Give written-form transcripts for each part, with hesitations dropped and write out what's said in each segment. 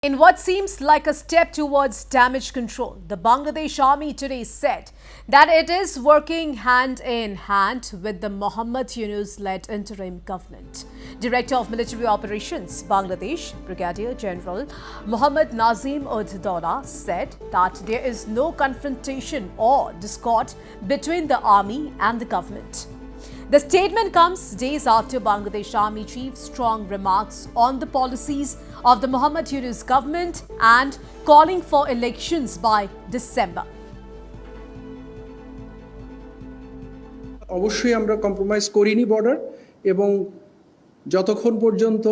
In what seems like a step towards damage control, the Bangladesh Army today said that it is working hand in hand with the Mohammad Yunus-led interim government. Director of Military Operations, Bangladesh, Brigadier General Mohammad Nazim Ud-Dola said that there is no confrontation or discord between the army and the government. The statement comes days after Bangladesh Army Chief's strong remarks on the policies of the Mohammad Yunus government and calling for elections by December. অবশ্যই আমরা compromise করিনি border এবং যতক্ষণ পর্যন্ত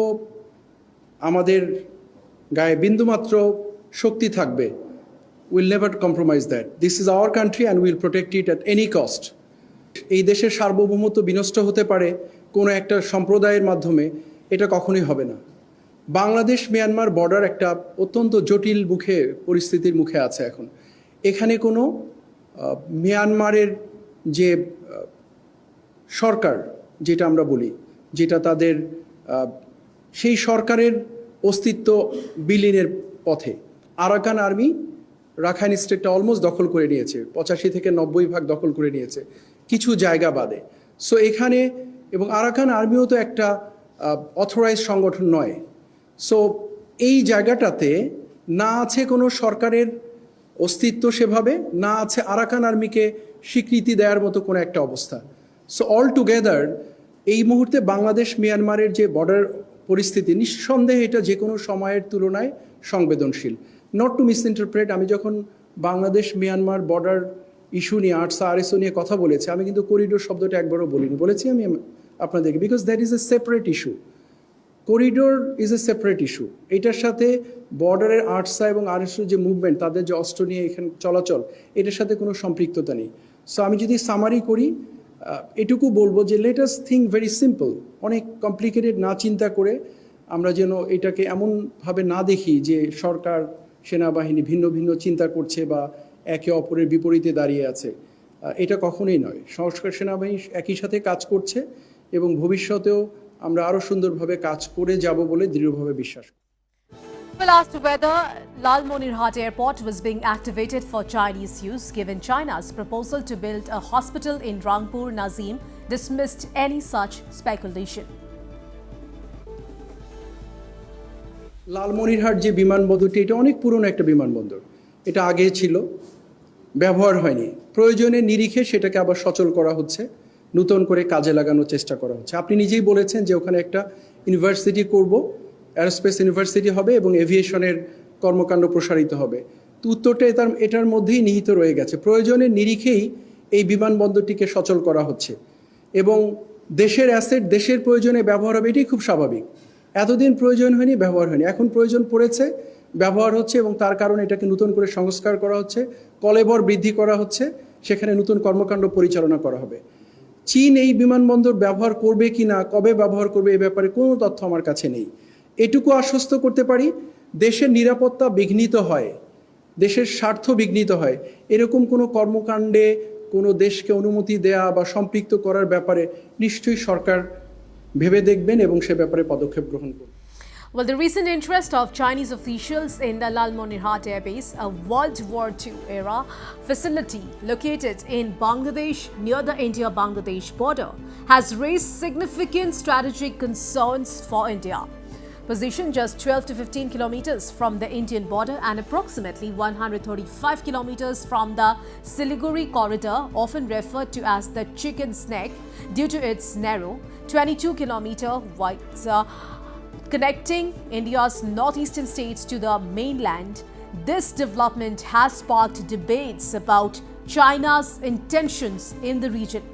আমাদের গায়ে বিন্দুমাত্র শক্তি থাকবে will never compromise that this is our country and will protect it at any cost. এই দেশের সার্বভৌমত্ব বিনষ্ট হতে পারে কোনো একটা সম্প্রদায়ের মাধ্যমে, এটা কখনোই হবে না। বাংলাদেশ মিয়ানমার বর্ডার একটা অত্যন্ত জটিল পরিস্থিতির মুখে আছে এখন। এখানে কোনো মিয়ানমারের যে সরকার যেটা আমরা বলি, যেটা তাদের সেই সরকারের অস্তিত্ব বিলীনের পথে। আরাকান আর্মি রাখাইন স্টেটটা অলমোস্ট দখল করে নিয়েছে, 85 থেকে 90% দখল করে নিয়েছে কিছু জায়গা বাদে। সো এখানে এবং আরাকান আর্মিও তো একটা অথরাইজড সংগঠন নয়। সো এই জায়গাটাতে না আছে কোনো সরকারের অস্তিত্ব সেভাবে, না আছে আরাকান আর্মিকে স্বীকৃতি দেওয়ার মতো কোনো একটা অবস্থা। সো অল টুগেদার এই মুহূর্তে বাংলাদেশ মিয়ানমারের যে বর্ডার পরিস্থিতি, নিঃসন্দেহে এটা যে কোনো সময়ের তুলনায় সংবেদনশীল। নট টু মিসইন্টারপ্রেট, আমি যখন বাংলাদেশ মিয়ানমার বর্ডার ইস্যু নিয়ে আরএসও নিয়ে কথা বলেছি, আমি কিন্তু করিডোর শব্দটা একবারও বলিনি। বলেছি আমি আপনাদেরকে, because that is a separate issue. Corridor is a separate issue. এটার সাথে বর্ডারের আরসা এবং আরএসও যে মুভমেন্ট, তাদের যে অস্ত্র নিয়ে এখানে চলাচল, এটার সাথে কোনো সম্পৃক্ততা নেই। সো আমি যদি সামারি করি, এটুকু বলবো যে let us think very simple. অনেক কমপ্লিকেটেড না চিন্তা করে আমরা যেন এটাকে এমনভাবে না দেখি যে সরকার সেনাবাহিনী ভিন্ন ভিন্ন চিন্তা করছে বা একে অপরের বিপরীতে দাঁড়িয়ে আছে। এটা কখনোই নয়। সংস্কার সেনাবাহিনী একই সাথে কাজ করছে এবং ভবিষ্যতেও আমরা আরও সুন্দরভাবে কাজ করে যাব বলে দৃঢ়ভাবে বিশ্বাস করি। Well, asked whether Lalmonirhat Airport was being activated for Chinese use, given China's proposal to build a hospital in Rangpur, Nazim dismissed any such speculation. Lalmonirhat যে বিমানবন্দরটি, এটা অনেক পুরনো একটা বিমানবন্দর। এটা আগে ছিল, ব্যবহার হয়নি। প্রয়োজনে নিরিখে সেটাকে আবার সচল করা হচ্ছে, নতুন করে কাজে লাগানোর চেষ্টা করা হচ্ছে। আপনি নিজেই বলেছেন যে ওখানে একটা ইউনিভার্সিটি করব, অ্যারোস্পেস ইউনিভার্সিটি হবে এবং এভিয়েশনের কর্মকাণ্ড প্রসারিত হবে। তো উত্তরটা এটার মধ্যেই নিহিত রয়ে গেছে। প্রয়োজনের নিরিখেই এই বিমানবন্দরটিকে সচল করা হচ্ছে এবং দেশের অ্যাসেট দেশের প্রয়োজনে ব্যবহার হবে, এটাই খুব স্বাভাবিক। এতদিন প্রয়োজন হয়নি, ব্যবহার হয়নি, এখন প্রয়োজন পড়েছে, ব্যবহার হচ্ছে এবং তার কারণে এটাকে নতুন করে সংস্কার করা হচ্ছে, কলেবর বৃদ্ধি করা হচ্ছে, সেখানে নতুন কর্মকাণ্ড পরিচালনা করা হবে। চীন এই বিমানবন্দর ব্যবহার করবে কি না, কবে ব্যবহার করবে, এ ব্যাপারে কোনো তথ্য আমার কাছে নেই। এটুকু আশ্বস্ত করতে পারি, দেশের নিরাপত্তা বিঘ্নিত হয়, দেশের স্বার্থ বিঘ্নিত হয়, এরকম কোনো কর্মকাণ্ডে কোনো দেশকে অনুমতি দেয়া বা সম্পৃক্ত করার ব্যাপারে নিশ্চয়ই সরকার ভেবে দেখবেন এবং সে ব্যাপারে পদক্ষেপ গ্রহণ করবেন। Well, the recent interest of Chinese officials in the Lalmonirhat Air Base, a World War II era facility located in Bangladesh near the India-Bangladesh border, has raised significant strategic concerns for India. Positioned just 12 to 15 kilometers from the Indian border and approximately 135 kilometers from the Siliguri corridor, often referred to as the chicken's neck due to its narrow 22-kilometer wide connecting India's northeastern states to the mainland, this development has sparked debates about China's intentions in the region.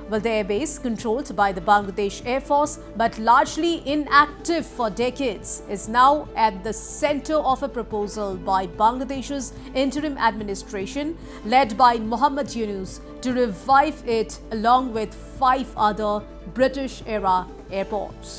Well, the airbase, controlled by the Bangladesh Air Force but largely inactive for decades, is now at the center of a proposal by Bangladesh's interim administration led by Mohammad Yunus to revive it along with 5 other British-era airports.